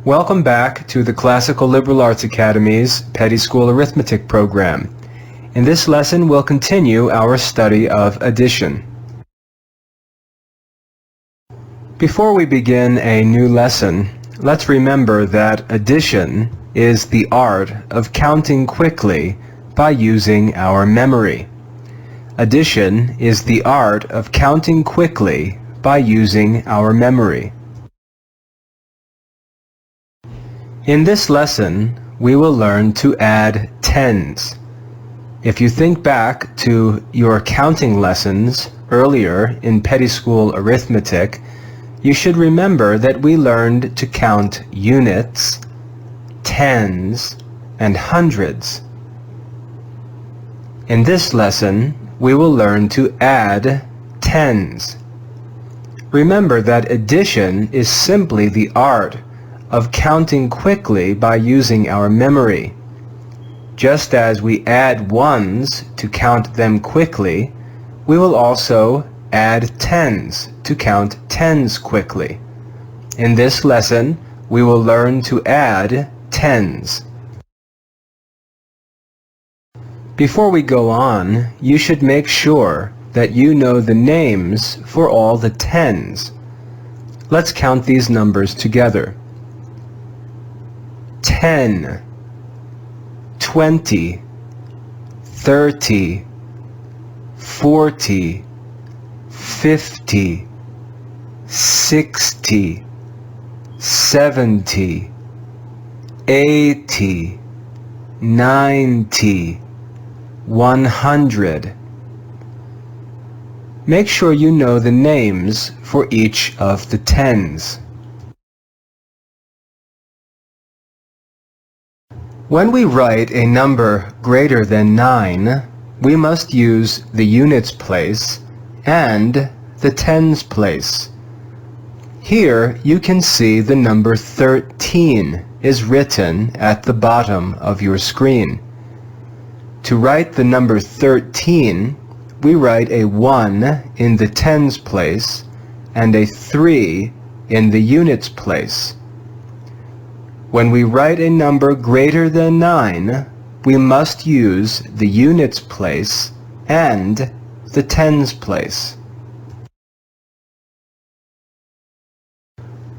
Welcome back to the Classical Liberal Arts Academy's Petty School Arithmetic program. In this lesson, we'll continue our study of addition. Before we begin a new lesson, let's remember that addition is the art of counting quickly by using our memory. Addition is the art of counting quickly by using our memory. In this lesson, we will learn to add tens. If you think back to your counting lessons earlier in Petty School Arithmetic, you should remember that we learned to count units, tens, and hundreds. In this lesson, we will learn to add tens. Remember that addition is simply the art of counting quickly by using our memory. Just as we add ones to count them quickly, we will also add tens to count tens quickly. In this lesson, we will learn to add tens. Before we go on, you should make sure that you know the names for all the tens. Let's count these numbers together. 10, 20, 30, 40, 50, 60, 70, 80, 90, 100. Make sure you know the names for each of the tens. When we write a number greater than 9, we must use the units place and the tens place. Here you can see the number 13 is written at the bottom of your screen. To write the number 13, we write a 1 in the tens place and a 3 in the units place. When we write a number greater than 9, we must use the units place and the tens place.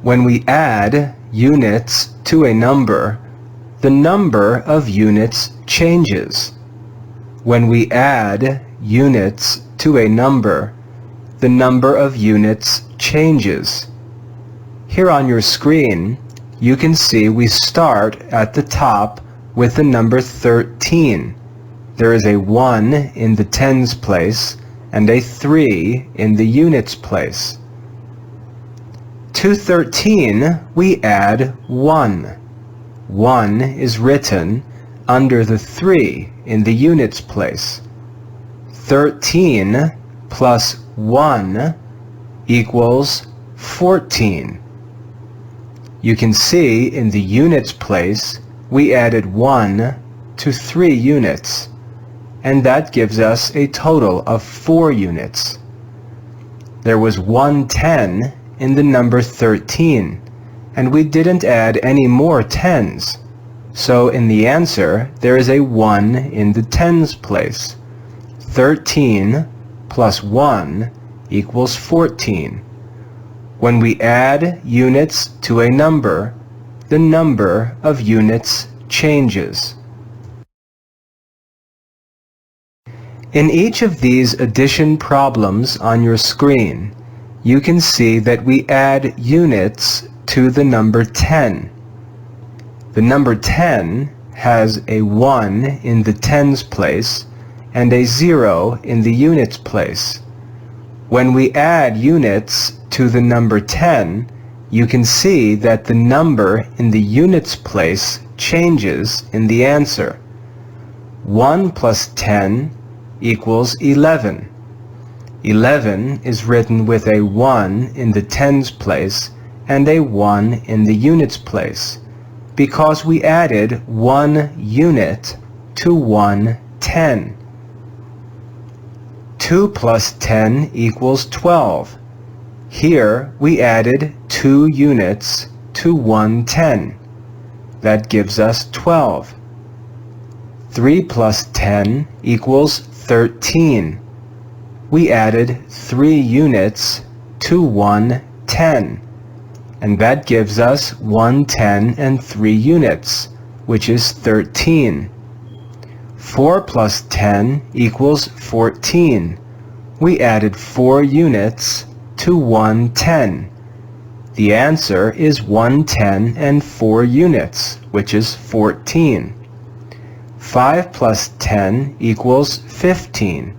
When we add units to a number, the number of units changes. When we add units to a number, the number of units changes. Here on your screen, you can see we start at the top with the number 13. There is a 1 in the tens place and a 3 in the units place. To 13, we add 1. 1 is written under the 3 in the units place. 13 plus 1 equals 14. You can see in the units place we added 1 to 3 units, and that gives us a total of 4 units. There was 1 10 in the number 13, and we didn't add any more tens. So in the answer, there is a 1 in the tens place. 13 plus 1 equals 14. When we add units to a number, the number of units changes. In each of these addition problems on your screen, you can see that we add units to the number 10. The number 10 has a 1 in the tens place and a 0 in the units place. When we add units to the number 10, you can see that the number in the units place changes in the answer. 1 plus 10 equals 11. 11 is written with a 1 in the tens place and a 1 in the units place, because we added 1 unit to 1 10. 2 plus 10 equals 12. Here we added 2 units to 110. That gives us 12. 3 plus 10 equals 13. We added 3 units to 110, and that gives us 110 and 3 units, which is 13. 4 plus 10 equals 14. We added 4 units to 110. The answer is 110 and 4 units, which is 14. 5 plus 10 equals 15.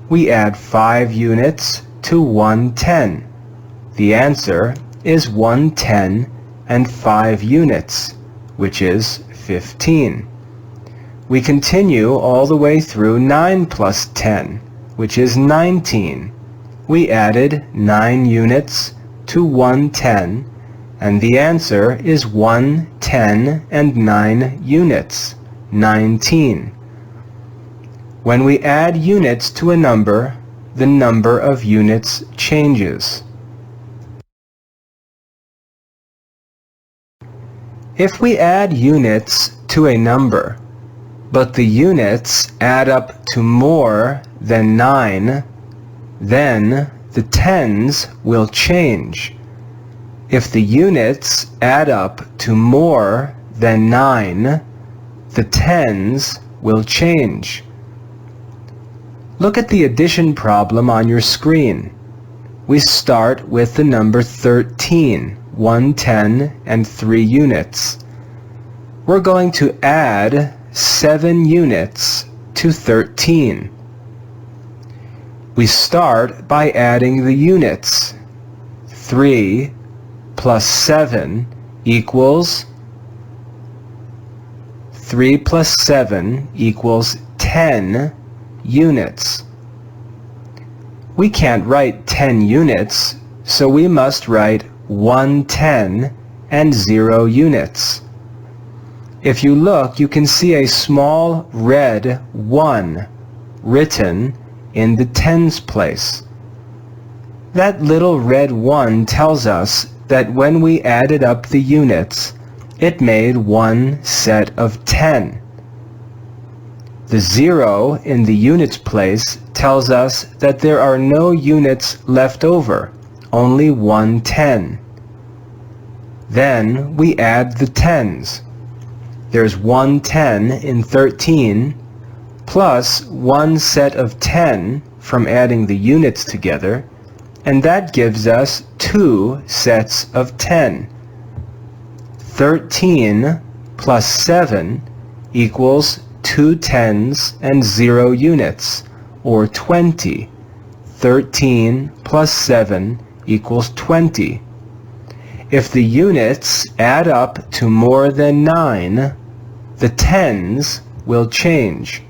We add 5 units to 110. The answer is 110 and 5 units, which is 15. We continue all the way through 9 plus 10, which is 19. We added 9 units to 110, and the answer is 110 and 9 units, 19. When we add units to a number, the number of units changes. If we add units to a number, but the units add up to more than 9, then the tens will change. If the units add up to more than 9, the tens will change. Look at the addition problem on your screen. We start with the number 13, 110 and 3 units. We're going to add 7 units to 13. We start by adding the units. 3 plus 7 equals 3 plus 7 equals 10 units. We can't write 10 units, so we must write 110 and 0 units. If you look, you can see a small red 1 written in the tens place. That little red 1 tells us that when we added up the units, it made one set of 10. The 0 in the units place tells us that there are no units left over, only 110. Then we add the tens. There's 110 in 13, plus one set of 10 from adding the units together, and that gives us 2 sets of 10. 13 plus 7 equals 2 tens and 0 units, or 20. 13 plus 7 equals 20. If the units add up to more than 9, the tens will change.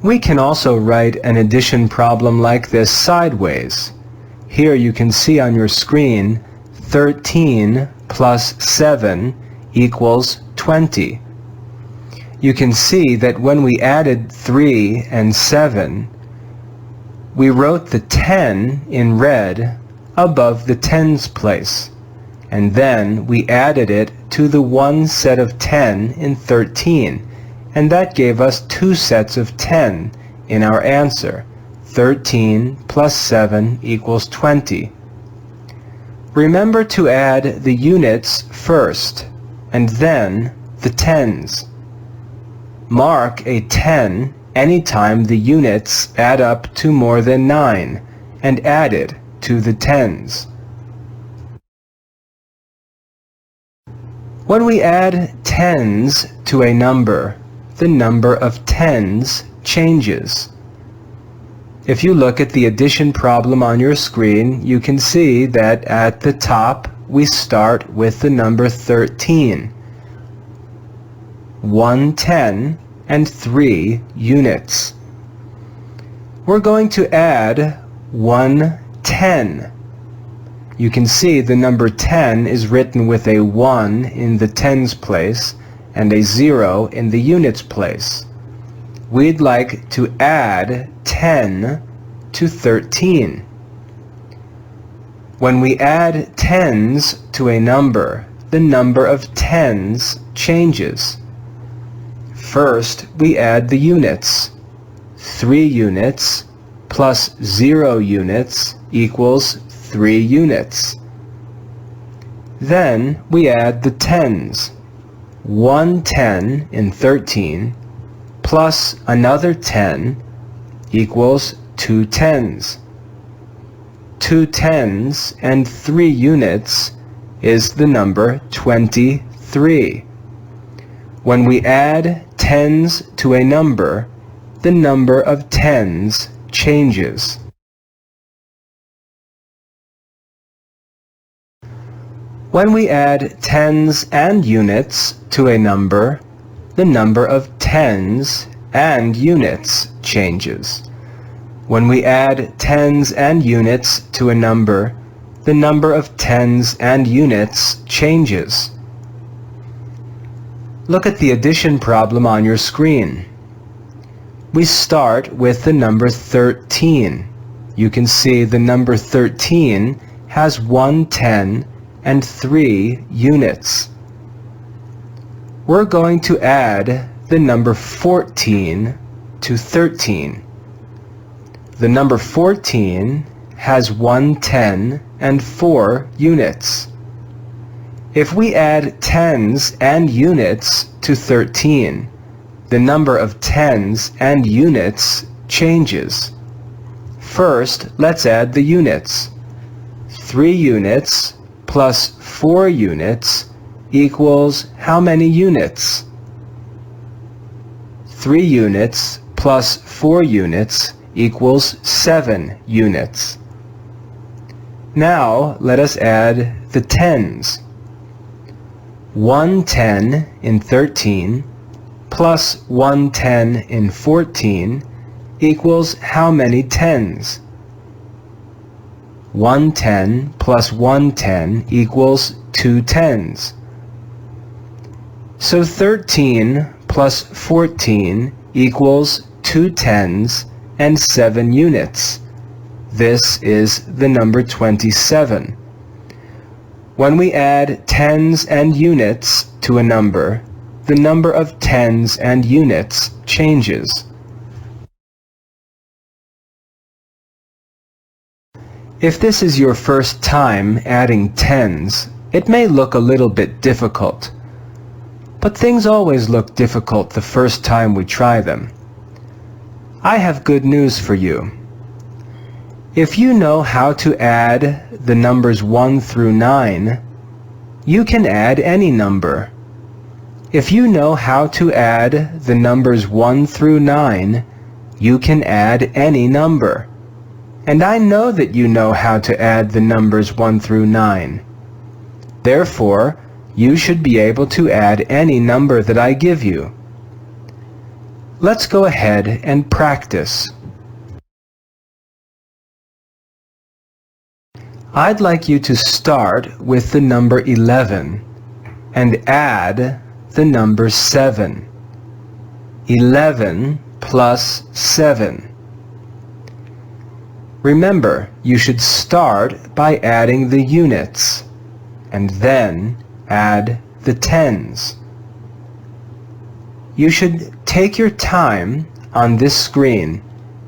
We can also write an addition problem like this sideways. Here you can see on your screen 13 plus 7 equals 20. You can see that when we added 3 and 7, we wrote the 10 in red above the tens place, and then we added it to the one set of 10 in 13, and that gave us 2 sets of 10 in our answer. 13 plus 7 equals 20. Remember to add the units first, and then the tens. Mark a 10 anytime the units add up to more than 9, and add it to the tens. When we add tens to a number, the number of tens changes. If you look at the addition problem on your screen, you can see that at the top we start with the number 13. 110 and 3 units. We're going to add 110. You can see the number 10 is written with a 1 in the tens place and a 0 in the units place. We'd like to add 10 to 13. When we add tens to a number, the number of tens changes. First, we add the units. 3 units plus 0 units equals 3 units. Then we add the tens. 1 10 in 13 plus another 10 equals 2 tens. 2 tens and 3 units is the number 23. When we add tens to a number, the number of tens changes. When we add tens and units to a number, the number of tens and units changes. When we add tens and units to a number, the number of tens and units changes. Look at the addition problem on your screen. We start with the number 13. You can see the number 13 has 1 10 and 3 units. We're going to add the number 14 to 13. The number 14 has 1 10 and 4 units. If we add tens and units to 13, the number of tens and units changes. First, let's add the units. 3 units plus 4 units equals how many units? 3 units plus 4 units equals 7 units. Now let us add the tens. 1 10 in 13 plus 1 10 in 14 equals how many tens? 1 10 plus 1 10 equals 2 tens. So 13 plus 14 equals 2 tens and 7 units. This is the number 27. When we add tens and units to a number, the number of tens and units changes. If this is your first time adding tens, it may look a little bit difficult. But things always look difficult the first time we try them. I have good news for you. If you know how to add the numbers 1 through 9, you can add any number. If you know how to add the numbers 1 through 9, you can add any number. And I know that you know how to add the numbers 1 through 9. Therefore, you should be able to add any number that I give you. Let's go ahead and practice. I'd like you to start with the number 11 and add the number 7. 11 plus 7. Remember, you should start by adding the units and then add the tens. You should take your time on this screen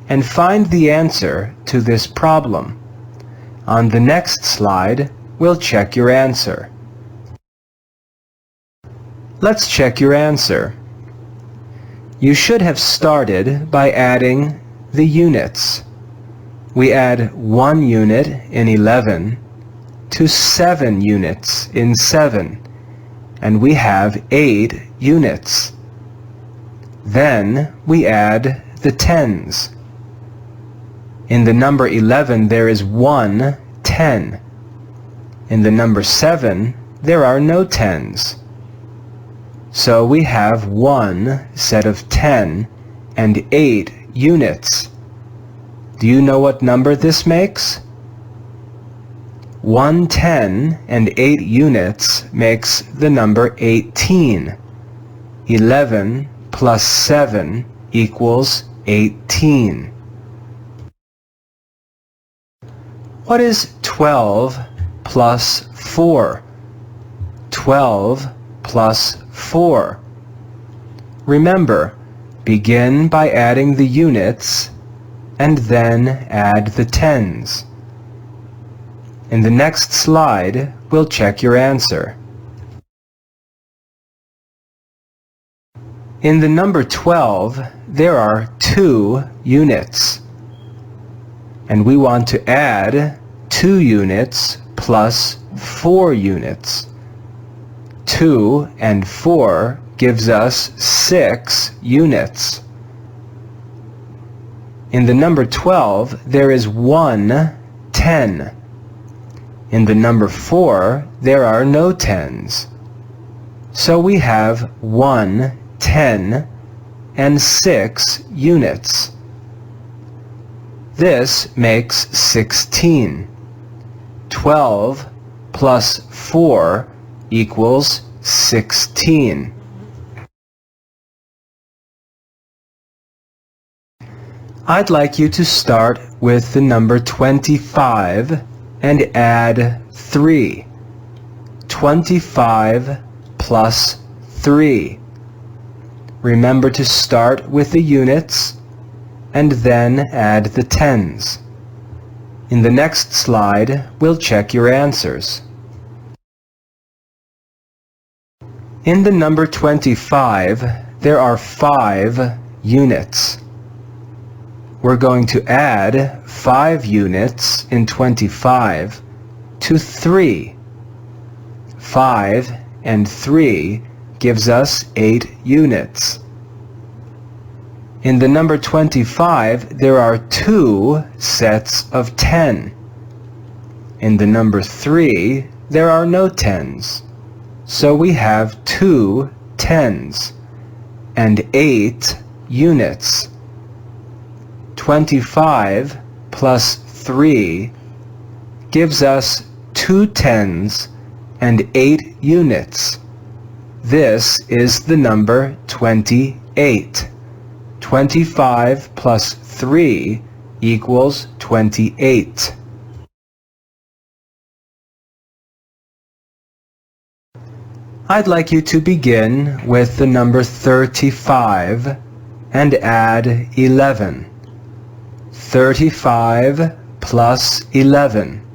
and find the answer to this problem. On the next slide, we'll check your answer. Let's check your answer. You should have started by adding the units. We add 1 unit in 11 to 7 units in 7, and we have 8 units. Then we add the tens. In the number 11 there is 1 10. In the number 7 there are no tens. So we have 1 set of 10 and 8 units. Do you know what number this makes? 1 10 and 8 units makes the number 18. 11 plus 7 equals 18. What is 12 plus 4? 12 plus 4. Remember, begin by adding the units and then add the tens. In the next slide, we'll check your answer. In the number 12, there are 2 units. And we want to add 2 units plus 4 units. 2 and 4 gives us 6 units. In the number 12, there is 1 10. In the number 4, there are no tens. So we have 1 10 and 6 units. This makes 16. 12 plus 4 equals 16. I'd like you to start with the number 25 and add 3. 25 plus 3. Remember to start with the units and then add the tens. In the next slide, we'll check your answers. In the number 25, there are 5 units. We're going to add 5 units in 25 to 3. 5 and 3 gives us 8 units. In the number 25, there are 2 sets of 10. In the number 3, there are no tens. So we have 2 tens and 8 units. 25 plus 3 gives us 2 tens and 8 units. This is the number 28. 25 plus 3 equals 28. I'd like you to begin with the number 35 and add 11. 35 plus 11.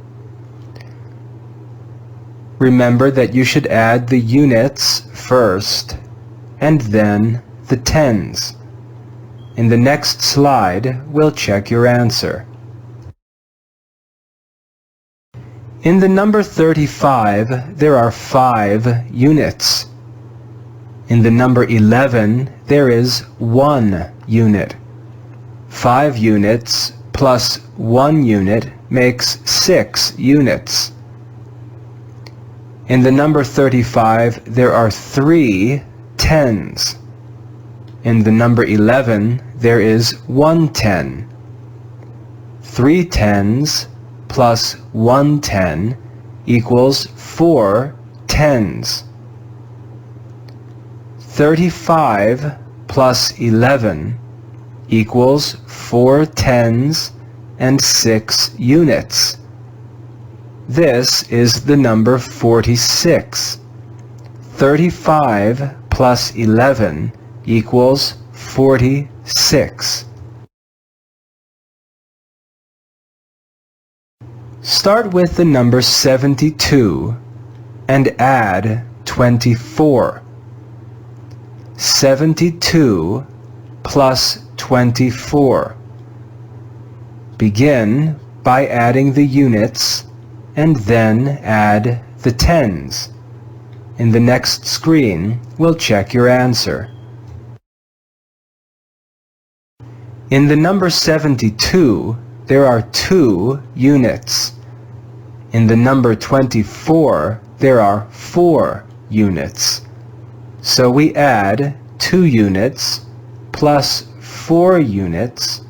Remember that you should add the units first and then the tens. In the next slide, we'll check your answer. In the number 35, there are 5 units. In the number 11, there is 1 unit. 5 units plus 1 unit makes 6 units. In the number 35, there are 3 tens. In the number 11, there is 1 10. 3 tens plus 1 10 equals 4 tens. 35 plus 11 equals 4 tens and 6 units. This is the number 46. 35 plus 11 equals 46. Start with the number 72 and add 24. 72 plus 24. Begin by adding the units and then add the tens. In the next screen, we'll check your answer. In the number 72, there are 2 units. In the number 24, there are 4 units. So we add 2 units plus 4 units,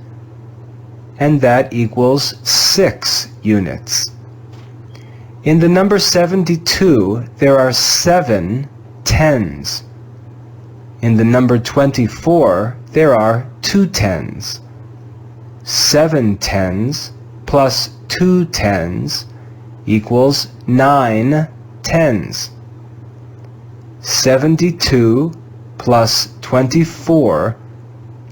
and that equals 6 units. In the number 72, there are 7 tens. In the number 24, there are 2 tens. 7 tens plus 2 tens equals 9 tens. 72 plus 24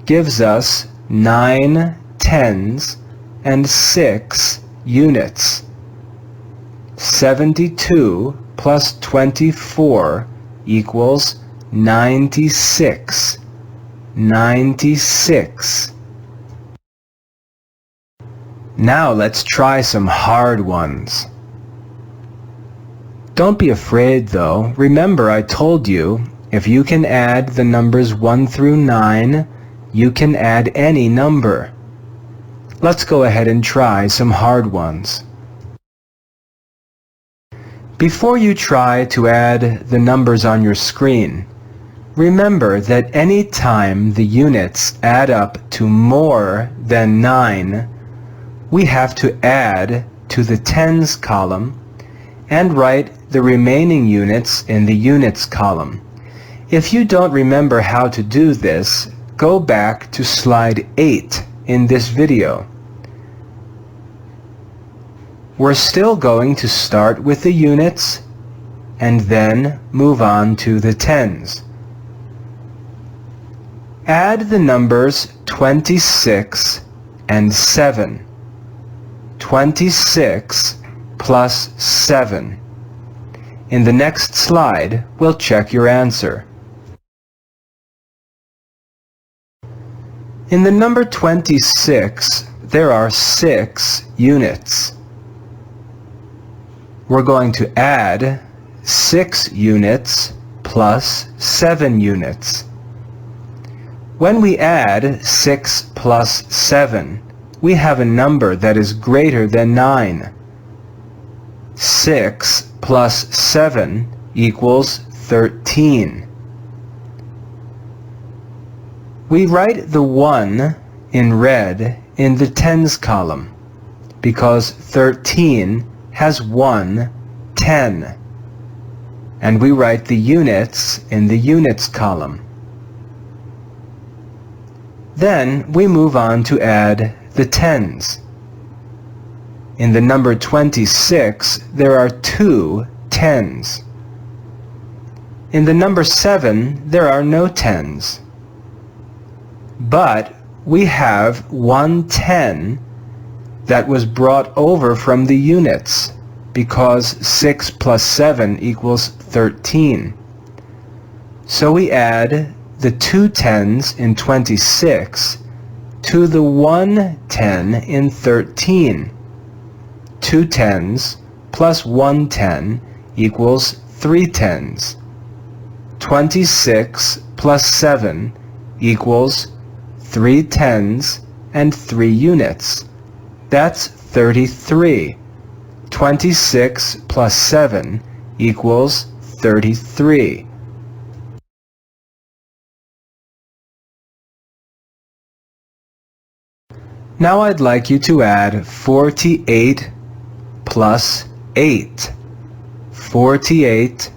gives us 9 tens and 6 units. 72 plus 24 equals 96. 96. Now let's try some hard ones. Don't be afraid though. Remember, I told you, if you can add the numbers 1 through 9, you can add any number. Let's go ahead and try some hard ones. Before you try to add the numbers on your screen, remember that any time the units add up to more than 9, we have to add to the tens column and write the remaining units in the units column. If you don't remember how to do this, go back to slide 8 in this video. We're still going to start with the units and then move on to the tens. Add the numbers 26 and 7. 26 plus 7. In the next slide, we'll check your answer. In the number 26, there are 6 units. We're going to add 6 units plus 7 units. When we add 6 plus 7, we have a number that is greater than 9. 6 plus 7 equals 13. We write the 1 in red in the tens column because 13 has 1 10. And we write the units in the units column. Then we move on to add the tens. In the number 26, there are 2 tens. In the number 7, there are no tens. But we have 1 10 that was brought over from the units because 6 plus 7 equals 13. So we add the 2 tens in 26 to the 1 10 in 13. 2 tens plus 1 10 equals 3 tens. 26 plus 7 equals 3 tens and 3 units. That's 33. 26 plus 7 equals 33. Now I'd like you to add 48 plus 8. 48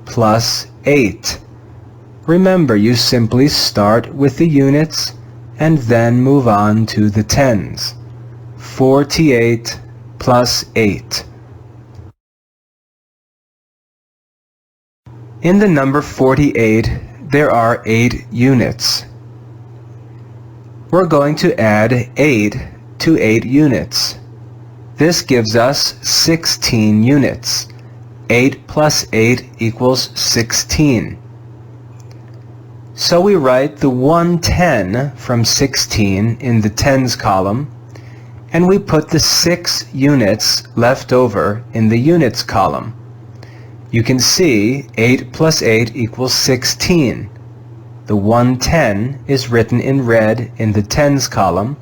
plus 8. Remember, you simply start with the units and then move on to the tens. 48 plus 8. In the number 48, there are 8 units. We're going to add 8 to 8 units. This gives us 16 units. 8 plus 8 equals 16. So we write the 1 10 from 16 in the tens column, and we put the 6 units left over in the units column. You can see 8 plus 8 equals 16. The 1 10 is written in red in the tens column,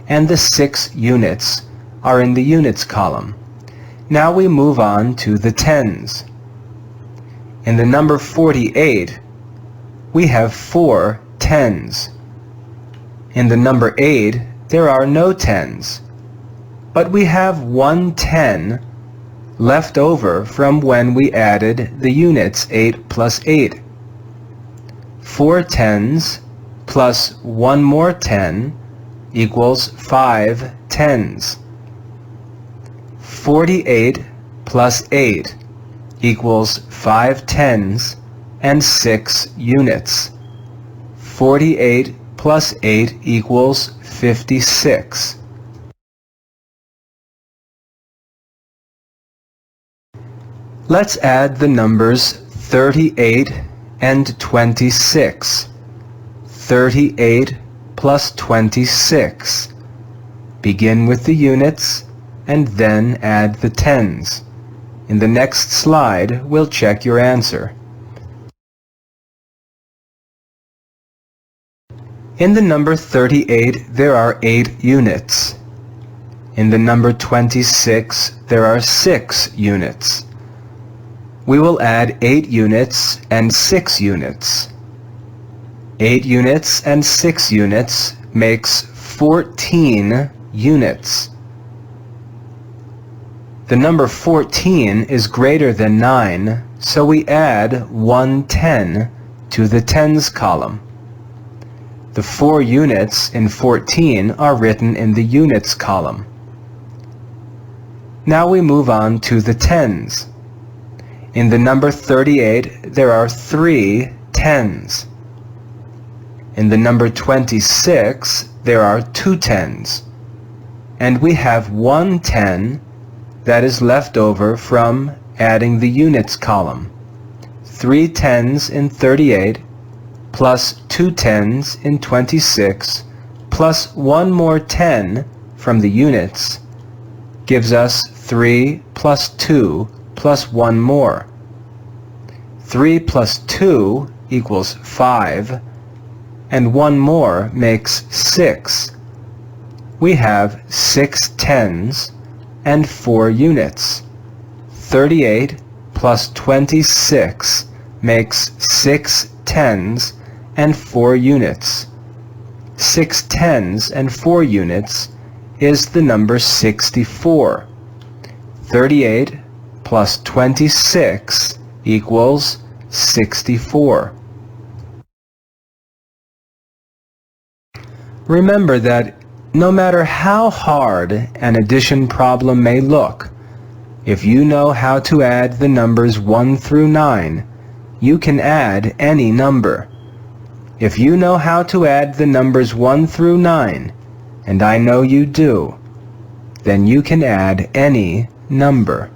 and the 6 units are in the units column. Now we move on to the tens. In the number 48, we have 4 tens. In the number 8, there are no tens, but we have 1 10 left over from when we added the units 8 plus 8. 4 tens plus 1 more 10 equals 5 tens. 48 plus 8 equals 5 tens and 6 units. 48 plus 8 equals 56. Let's add the numbers 38 and 26. 38 plus 26. Begin with the units and then add the tens. In the next slide, we'll check your answer. In the number 38, there are 8 units. In the number 26, there are 6 units. We will add 8 units and 6 units. 8 units and 6 units makes 14 units. The number 14 is greater than 9, so we add 1 10 to the tens column. The 4 units in 14 are written in the units column. Now we move on to the tens. In the number 38, there are 3 tens. In the number 26, there are 2 tens. And we have 1 10 that is left over from adding the units column. 3 tens in 38 plus 2 tens in 26 plus 1 more 10 from the units gives us 3 plus 2 plus 1 more. 3 plus 2 equals 5, and 1 more makes 6. We have 6 tens and 4 units. 38 plus 26 makes 6 tens and 4 units. 6 tens and 4 units is the number 64. 38 plus 26 equals 64. Remember that no matter how hard an addition problem may look, if you know how to add the numbers 1 through 9, you can add any number. If you know how to add the numbers 1 through 9, and I know you do, then you can add any number.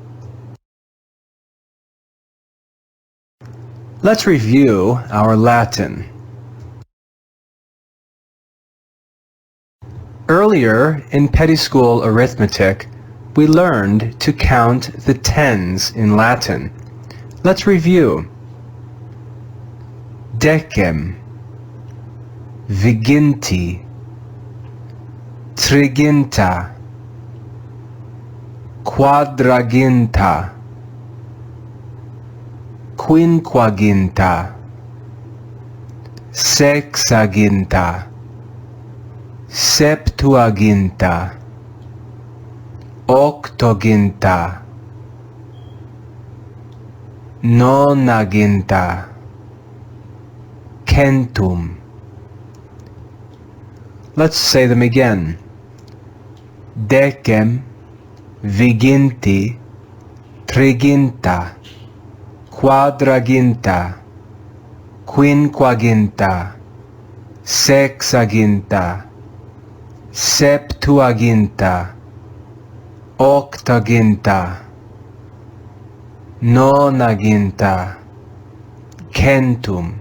Let's review our Latin. Earlier in Petty School Arithmetic, we learned to count the tens in Latin. Let's review. Decem, viginti, triginta, quadraginta, quinquaginta, sexaginta, septuaginta, octoginta, nonaginta, centum. Let's say them again. Decem, viginti, triginta, quadraginta, quinquaginta, sexaginta, septuaginta, octaginta, nonaginta, centum.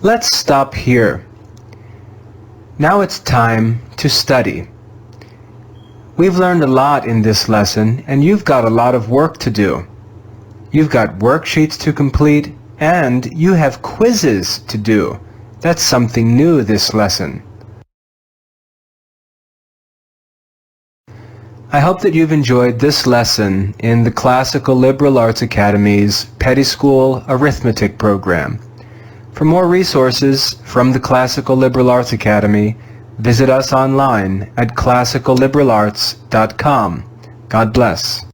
Let's stop here. Now it's time to study. We've learned a lot in this lesson, and you've got a lot of work to do. You've got worksheets to complete, and you have quizzes to do. That's something new this lesson. I hope that you've enjoyed this lesson in the Classical Liberal Arts Academy's Petty School Arithmetic program. For more resources from the Classical Liberal Arts Academy, visit us online at classicalliberalarts.com. God bless.